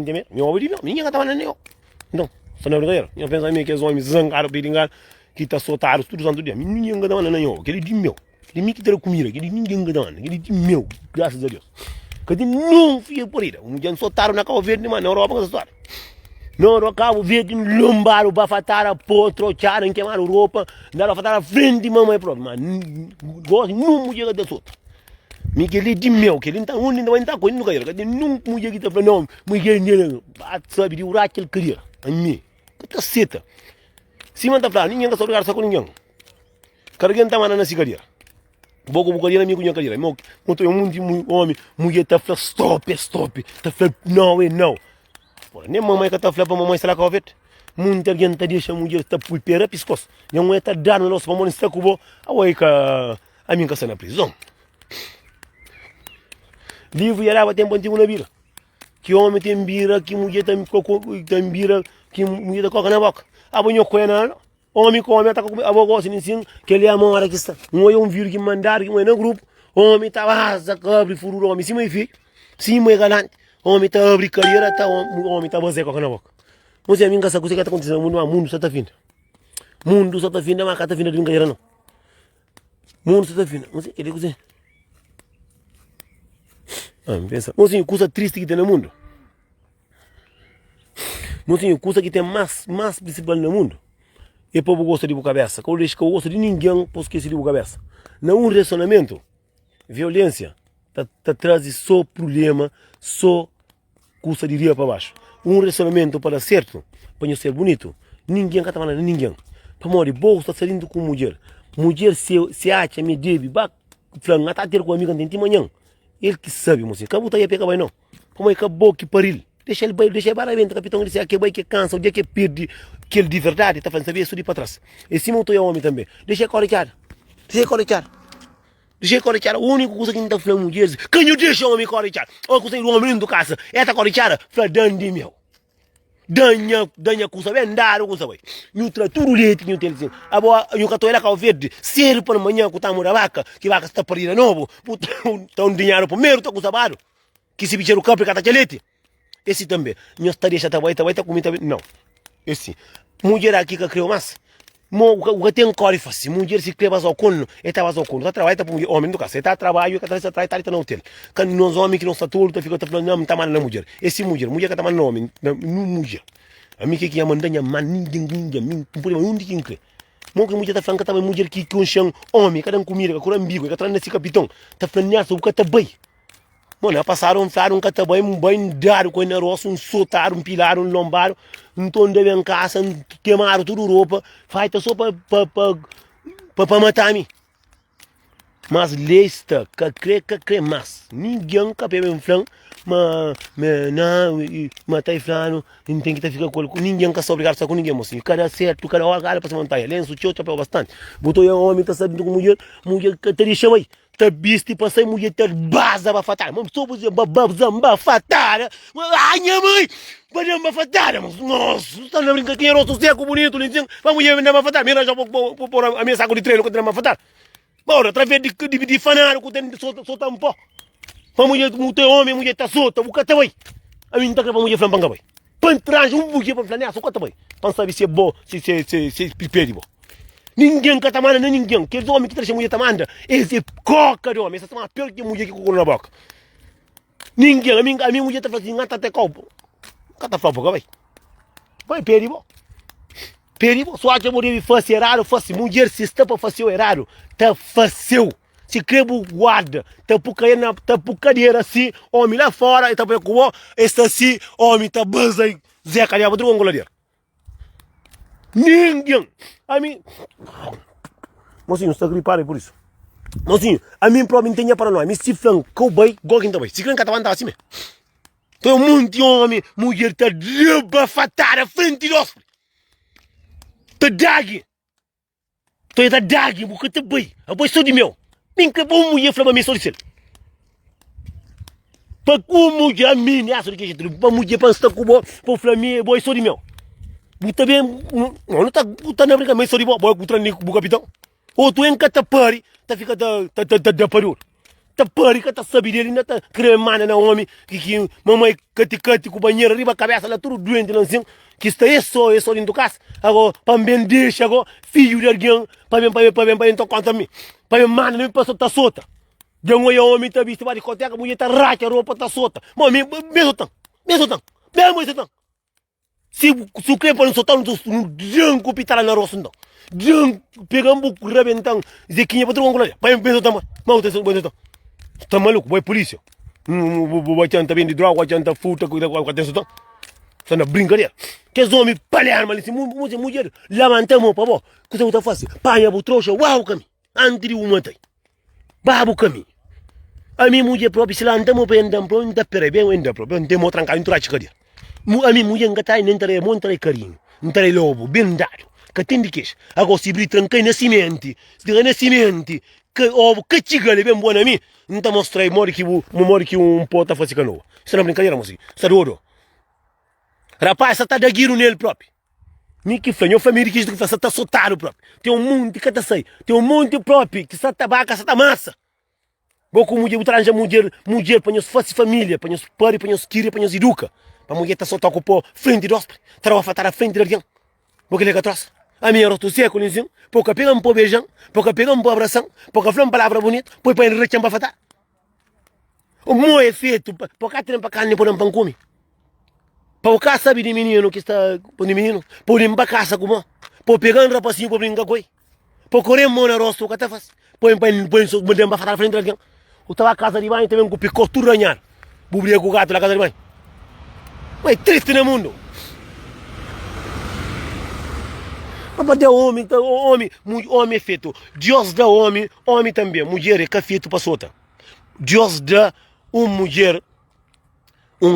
Entendeu? Meu ouvido não, ninguém estava nem eu. Não, só não é brincadeira. Eu penso que os homens zangaram, piringaram, que está soltaram tudo santo dia. Ninguém estava nem eu. Aquele de meu. Aquele me que ter comida, aquele ninguém estava. Aquele de meu, graças a Deus. Aquele não fica por aí. Um dia soltaram na Cabo Verde, mas na Europa que história. Na Europa, Cabo Verde, lombaram, bafataram, trocaram, queimaram roupa, andaram a fatar à frente de mamãe própria. Mas não mulher de solta. Miguel de meu, que ele não está onde não está coisa nunca era, que não mulher que está falando, não, mulher nele, sabe de orar que ele queria, a mim, que tá seta. Se manda para ninguém que só lugar só com ninguém. Carregando tá mandando na cigaria. Bogo bucaria amigo ninguém cadeira. Muito eu muito homem, mulher tá falando stop, tá falando não é não. Pô, nem mamãe que tá falando para mamãe será que vai ver? Muita gente tá deixando a mulher tá pulpeira piscos. Não mulher tá dando nosso mamãe está cubo, aí que a minha casa na prisão. Livro e arava tempo antigo na vila. Que homem tem bira, que mulher tem bira, que mulher tem coca na boca. A banho coena, homem com homem tá com a boca assim, que ele é a mão que está. Um é um vírus que mandaram, que um é no grupo. Homem tá vaza, cobre, fururo, homem, sim, meu filho. Sim, meu galante. Homem tá abre carreira, tá homem tá vazio coca na boca. Você a minha casa, coisa que tá acontecendo no mundo, só tá vindo. Mundo só tá vindo, mas cá tá vindo de brincadeira não. Mundo só tá vindo. Você, ele coisa. Pensa, mocinho, coisa triste que tem no mundo. Mocinho, coisa que tem mais principal no mundo. E o povo gosta de boca cabeça. Quando diz que eu gosto de ninguém, posso esquecer de boca cabeça. Não um relacionamento, violência, tá traz só problema, só coisa de ria para baixo. Um relacionamento para certo, para ser bonito, ninguém está falando ninguém. Para morrer, bolsa está saindo com mulher. Mulher se acha, me deve, vai, flanga, tá ter com amigo de manhã. Ele que sabe, mocinho. Acabou aí a pegar, vai não. Como é que acabou que paril? Deixa ele barabento, capitão. Ele disse que vai que cansa, o dia que perde, que ele de verdade está fazendo saber isso de para trás. Esse montou é homem também. Deixa ele corretear. O único coisa que não está falando mulheres. Quem eu deixa o homem corretear? Ou coisa do homem do casa. Esta corretear, fala dando de meu. Danha coisa bem dado, coisa bem. Nutra tudo leite que eu tenho assim. Agora, eu que estou lá com o verde. Ser para amanhã com o tamu da vaca, que vaca está parida novo. Puta, um dinheiro primeiro, está com sabado. Que se bicheiro campo e cata leite. Esse também. Minha estaria já vai estar comida. Não. Esse. Mulher aqui que criou mais. O que tem core fácil. Mulher se cria ao cono. Está ao cono. Está trabalhando para homem do caso. Está trabalho e está trabalhando no hotel. Quando nós homens que não está todo, está falando não está mal na mulher. Esse mulher que está mal no homem, não mulher. A mim que ia mandar man ninguém, por um de quem crê. Monge mulher está falando que também mulher que com chão homem, cada um comida, que ambigo, que atrás nesse capitão. Está falando nisso, o que está bem. Mano, passaram um catabai, um banho dado com roça, um soltaram, um pilaram, um lombaram, um tom de em casa, queimaram tudo roupa, faz só para matar-me. Mas lesta, que crê mais. Ninguém capé bem flan, mas matar flano, não tem que ficar com ninguém que se obrigar a com ninguém, mocinho. Cada certo, cada hora para se montar, lenço, tchau, chapéu bastante. Botou um homem, tá sabendo com mulher que te deixa aí. Tá bisti para sair mulher ter baza para fatar. Mas só você babazamba fatar. Ai, minha mãe, para fatar. Nossa, está na brincadeira, rosto seco bonito, lindo. Para mulher vender para fatar. Mira já vou pôr a minha saco de treino que tem para fatar. Bora, através de fanar, que tem soltar um pó. Para mulher, homem, mulher está solta, o que tá bem. A mim tá que para mulher flamanga bem. Para entrar um buquê para flanear, só que tá bem. Para saber se é bom, se prepare bom. Ninguém que tá mandando ninguém. Aqueles homens que trazem mulher tá mandando. Esse é coca de homem. Essa é uma pior que mulher que cocou na boca. Ninguém. A minha mulher tá fazendo gata até copo. Cata flapa, vai. Vai, perigo. Perigo. Só que a mulher faz errado, faz mulher se está para fazer errado. Tá fácil. Se crebo guarda. Tá por cadeira assim. Homem lá fora. E tá por cubo. Esse assim. Homem tá banza aí. Zé Cariaba do Angoladeiro. Ninguém. A mim. Mocinho, está gripado por isso. Mocinho, a mim próprio não tem para nós. Me se flan, cowboy, goguinho também. Se crê que tá assim mesmo. Tem um monte de homem, mulher tá rebafatada frente de nós. Tá dag. Tá dag, porque tá bem. A boi só de meu. Nem que bom mulher flama me só de ser. Para como mulher a mim, né? Só de que jeito. Para mulher para estar com o flame, boi só de meu. Buta bem, não está na brincadeira, mas só de boa, buta nem o capitão. Ou tu em catapari, tá fica da pariu. Tá pari que tá sabe dele, ainda tá cremando na homem, que mamãe cati com o banheiro, arriba a cabeça, lá tudo doente lá assim, que está isso dentro do casa. Agora, para me deixar, agora, filho de alguém, para mim, então conta me. Para mim, mano, não passou, tá solta. De um homem tá visto, vai de coteca, a mulher tá racha, a roupa tá solta. Mas mesmo tão. Se o creme para não soltar, não janco pitara na roça, não. Janco, pegamos o rebentão, zequinha para trocar com ele. Para mim, mesmo tão, mas tá maluco, vai polícia. Vai tentar bem de droga, vai tentar fruta, com atenção. Tá na brincadeira. Que os homens palhar, mas se mulher levantamos para bom, que você tá fácil. Panha o trouxa, uau, cami. Antri o matei. Babu cami. A minha mulher própria se levantamos para andar para onde pera bem, ainda para onde temos trancar em troca de a minha mulher não tá nem entre montar carinho, não tá lobo, bem dado. Que tem de que agora se bri trancar na semente, se na semente. Que ovo que chigale bem bom a mim, não tá mostrando mori que pota faz canoa. Isso não é brincadeira, moço. Isso é doido. Rapaz, você tá da guiro nele próprio. Me que foi, família que você tá soltado próprio. Tem um monte que tá sai, tem um monte próprio que você tá vaca, você tá massa. Boco mulher tranja mulher para nós fazer família, para nós pare, para nós querer, para nós educa. Para mulher tá soltar com o frente de hóspede, trava fatar a frente de alguém. Boco ele que trouxe. A minha roto seco, lisinho, porque pega um beijão, porque pega um abração, porque fala uma palavra bonita, põe para ele rechamba fatar. O meu é feito, porque tem para carne por um pão come. Para o cara sabe de menino que está, de menino, por ir para casa como, por pegar um rapacinho para brincar com ele, por correr mão na rosto, o que tá faz, põe para fatar a frente de alguém. O tava a casa de banho, também com picou tudo ranhar, bubria com o gato na casa de banho. Mas é triste no mundo. Mas de homem é feito. Deus dá homem também. Mulher é que é feito para solta. Deus dá uma mulher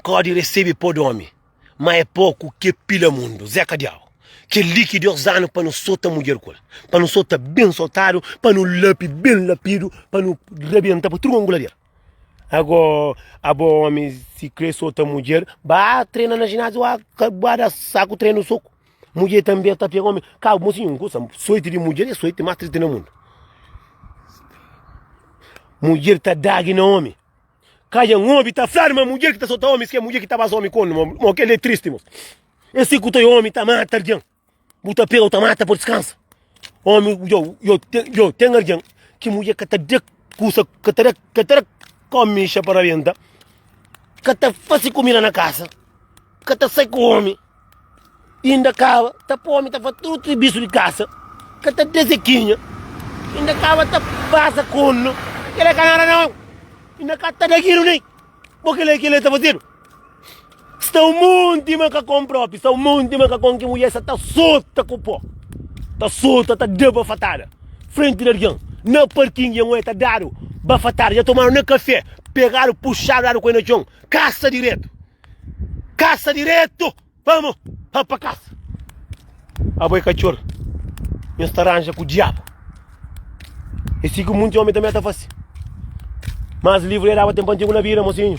código recebe por homem. Mas é pouco que pila mundo. Zé Cadial. Que líquido Deus dá para não soltar mulher com ela. Para não soltar bem soltado, para não lapi bem lapido, para não rebentar para tudo angularia. Agora, a boa homem se crê solta mulher, vai treinar na ginásio, vai dar saco, treino soco. Mulher também está pegando homem. Cara, mocinho, sorte de mulher é sorte mais triste no mundo. Mulher está dando no homem. Caia um homem, está falando, mas mulher que está soltando homem, que é mulher que está mais homem com o que ele é triste, moço. Esse que o homem está mata, alguém. Buta pega, está mata por descanso. Homem, eu tenho alguém que mulher que está de curso, que está comicha para a venda, que está fazendo comida na casa, que está sai com o homem. E ainda acaba, tá fome, tá fazendo tudo bicho de caça, que tá desequinha, ainda acaba, tá passa corno, que ele é canara não, ainda acaba, tá daquilo nem, porque ele tá fazendo. Está um monte de macacão próprio, está um monte de macacão que mulher está solta com o pó, tá solta, tá de bafatada, frente de alguém, no parquinho, está dado, bafatada, já tomaram no café, pegaram, puxaram com o chão, caça direto, vamos! Vai para casa. A boi cachorro. Esta aranja com o diabo. Esse que muito homem também está fácil. Mas livre era tempo antigo na vida, mocinho.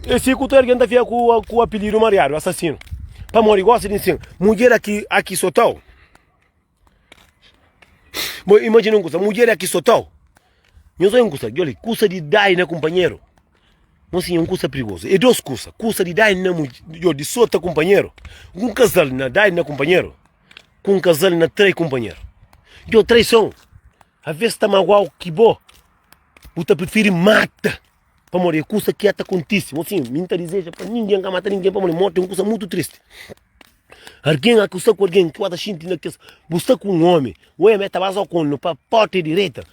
Esse que o teu está via com o apelido Mariado, assassino. Para morrer, gosta de ensinar. Mulher aqui soltou. Imagina uma coisa, mulher aqui soltou. Eu sou uma coisa, olha, custa de dar, né, companheiro? Mocinho, coisa perigoso. E duas coisas. Coisa de dar de solta companheiro. Um casal na dar na companheiro. Com um casal na três companheiro. Eu traição. Às vezes está magoado que bom. Você prefere mata. Para morrer. Coisa que acontece. Mocinho, me deseja para ninguém que mata ninguém para morrer. Morte é uma coisa muito triste. Alguém acusa com alguém que está sentindo que você com um homem. O homem está vazado com ele para a porta direita.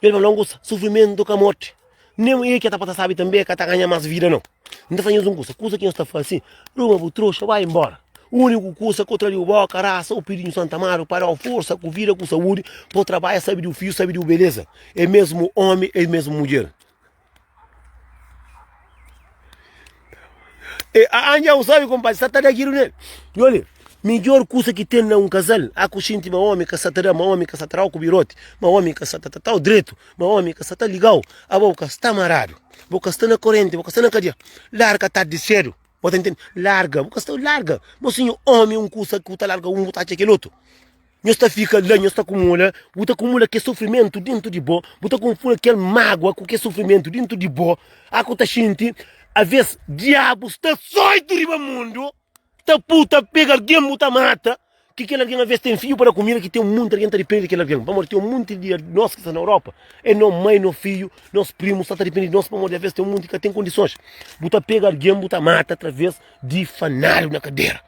Ele vai não sofrimento com a morte. Nem ele que está para saber também que está ganhando mais vida não. Não faz uma coisa que está fazendo assim. Ruma o trouxa, vai embora. O único coisa que eu trago o caraça, o Pirinho Santa Amaro, para a força, com vida, com saúde, para o trabalho, sabe do fio, sabe do beleza. É mesmo homem, é mesmo mulher. E a Anja sabe, compadre, está daquilo nele. E olha, melhor coisa que tem um casal, a coxinha de uma homem que está uma homem que está com birote, uma homem que está direito, uma homem que está legal, a boca está amarrado, a boca está na corrente, a boca está na cadeia, larga está de sério, você entende? Larga, a boca está larga, mocinho, homem, coisa que está larga, está aquele outro. Nós está fica lá, nós está acumula que sofrimento dentro de bo, você acumula aquele mágoa com que sofrimento dentro de bo, a conta gente, às vezes, diabo está só do mundo, tá puta, pega alguém, muta mata, que aquele alguém às vezes tem filho para comer, que tem um monte de gente depende daquele alguém, vamos ter um monte de nós que estão na Europa, é não mãe, não filho, nós primos, está dependendo de nós, para às vezes tem um monte que tem condições, você pega alguém, muta mata, através de fanário na cadeira.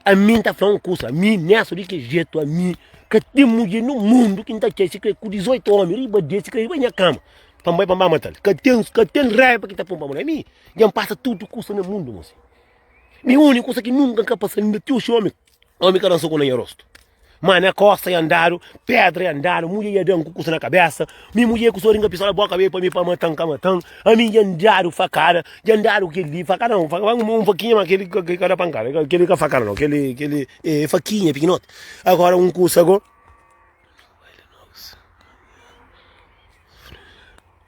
A mim está falando coisa, a mim nessa de que jeito, a mim, que tem mulher no mundo que está aqui, se crê com 18 homens, riba desse, se crê riba na cama, para matar, que tem raiva que está pondo para mulher, a mim, já passa tudo custa no mundo, moço. A única coisa que nunca passa, ainda tem o homem que dançou com o rosto. Mano, a costa e andaram, pedra e andaram, mulher ia dar um cuco na cabeça, minha mulher com o sorinho pistola na boca veio para mim para matar, a mim ia andaram facada, ia andaram aquele, facada não, um faquinha, mas aquele que era pancada, aquele que facada não, aquele faquinha, pequenote. Agora um curso agora.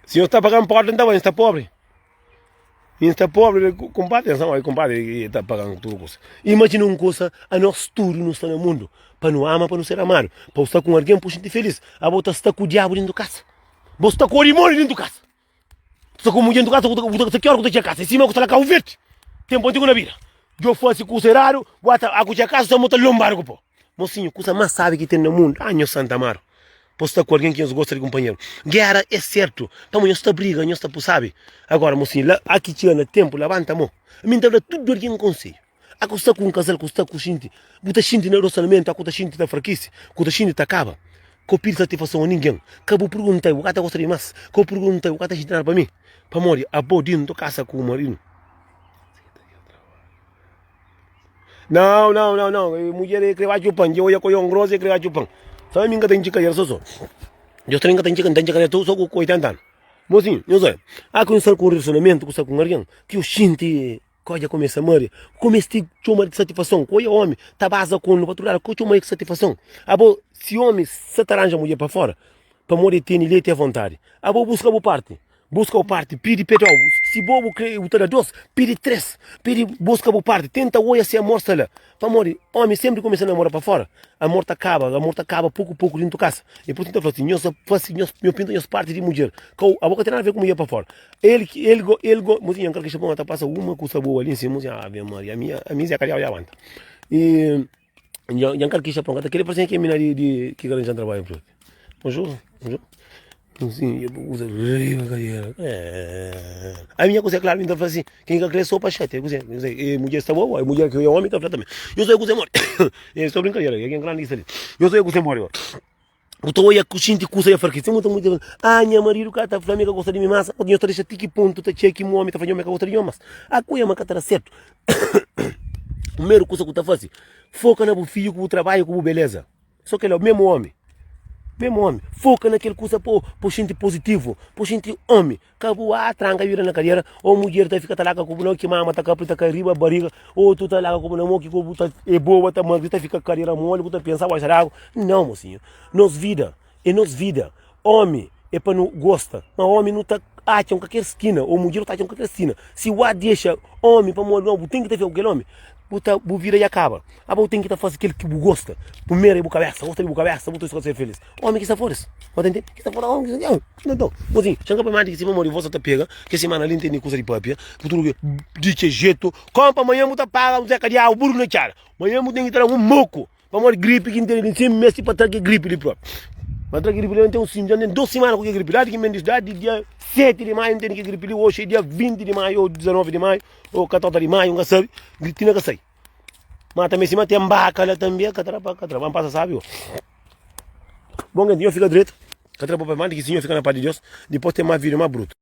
O senhor está pagando porta, então está pobre. Está pobre, compadre, atenção aí, compadre, está pagando tudo coisa. Imagina uma coisa, a nós tudo não está no mundo, para não amar, para não ser amado, para estar com alguém, para sentir feliz. A você está com o diabo dentro de casa, você está com o demônio dentro de casa, você está com o mulher dentro de casa, você quer que você casa, em cima você está lá com o verde, tem ponto na vida. Eu faço coisa rara, bota a coisa casa, você está lombargo, pô. Mocinho, coisa mais sabe que tem no mundo, meu Santa Amaro. Posso estar com alguém que nos gosta de companheiro. Guerra é certo. Então, nós está briga, nós está por sabe. Agora, mocinho, aqui tinha tempo, levanta a mão. A mim estava tudo alguém um conselho. A custa com um casal, custa com gente. Buta gente no relacionamento, a custa gente da fraquice. Custa gente da acaba. Copir satisfação a ninguém. Cabo pergunta, o cara gosta de mais. Cabo pergunta, o cara está para mim. Para morrer, a bodinho do casa com o marido. Não. Mulher que vai chupar, eu ia colher um grosso e que vai chupar. Sabe minha tem chica só. Eu tenho tem chica tu só com 80 anos. Mozinho, eu sei. A começar com relacionamento com alguém, que o xinte coisa começa a morrer. Começa a tomar de satisfação, coi homem, tá base com no patrulhar, coi tomar de satisfação. Abo se homem se arranja mulher para fora, para morrer tem leite à vontade. Abo busca o parte. Busca o parte, pede petrol. Se bobo crê o tada doce, pede 3. Pede busca o parte, tenta olhar se a morte lá. Para morrer, homem sempre começa a namorar para fora. A morte acaba pouco dentro de casa. E por isso eu falo assim, eu pinto as partes de mulher. A boca tem nada a ver com mulher para fora. Ele, mozinha, quero que chegou a passar uma coisa boa ali em cima, mozinha, Ave Maria, a minha já calhava já aguenta. E já quero que chegou, aquele presente que é mina de que garante trabalho para bonjour. Sim, eu uso a minha coisa é claro, então assim, quem quer crescer para chate, e mulher está boa, mulher que é homem está também. Eu sou eu que morre. Estou brincadeira, quem grande isso ali. Eu sou eu que morre. Eu estou aí a coxinha de coisa e a farquista, muito minha marido cara está flamengo gosta de mim massa, eu estou deixando que ponto tá cheio que um homem está fazendo que gosta de mim mas a coisa mas tá certo. O primeiro coisa que está fazendo, foca no filho com o trabalho com beleza. Só que ele é o mesmo homem. Mesmo homem, foca naquele coisa por gente positivo, por gente homem. Acabou a tranca vira na carreira, ou mulher tá fica lá com o que mama tá capita com riba barriga, ou tu tá lá com o não que tá é boa tá mas tá fica carreira mole, tu pensa vai ser algo. Não, mocinho. Nos vida, homem é para não gosta, mas homem não tá acham qualquer esquina, ou mulher tá acham qualquer esquina. Se o deixa homem para morrer, não, tem que ter aquele homem. Buta vira e acaba. A boa tem que estar fazendo aquilo que gosta. Primeiro é boa cabeça, gosta de boa cabeça, muito isso ser feliz. Homem que está fora. Pode entender? Que está fora, homem que está não. Mozinho, chega para mais que se mamãe você tá pega, que semana ali tem coisa de papel, futuro de que jeito, compra amanhã muita paga, você cadear o burro na cara. Amanhã muito tem que ter um moco, para morrer gripe que tem em cima, mês para trazer gripe ali próprio. Para trazer gripe ali tem um sim, já tem 2 semanas com que gripe, lá de que me diz, dia 7 de maio tem que gripe ali, hoje é dia 20 de maio, ou 19 de maio, ou 14 de maio, não sabe, gripe não sai. Mas também se mantém vaca lá também, vamos passar, sabe? Bom, eu fico direito, catrapa para mais, que senhor fica na parte de Deus, depois tem mais vídeo mais bruto.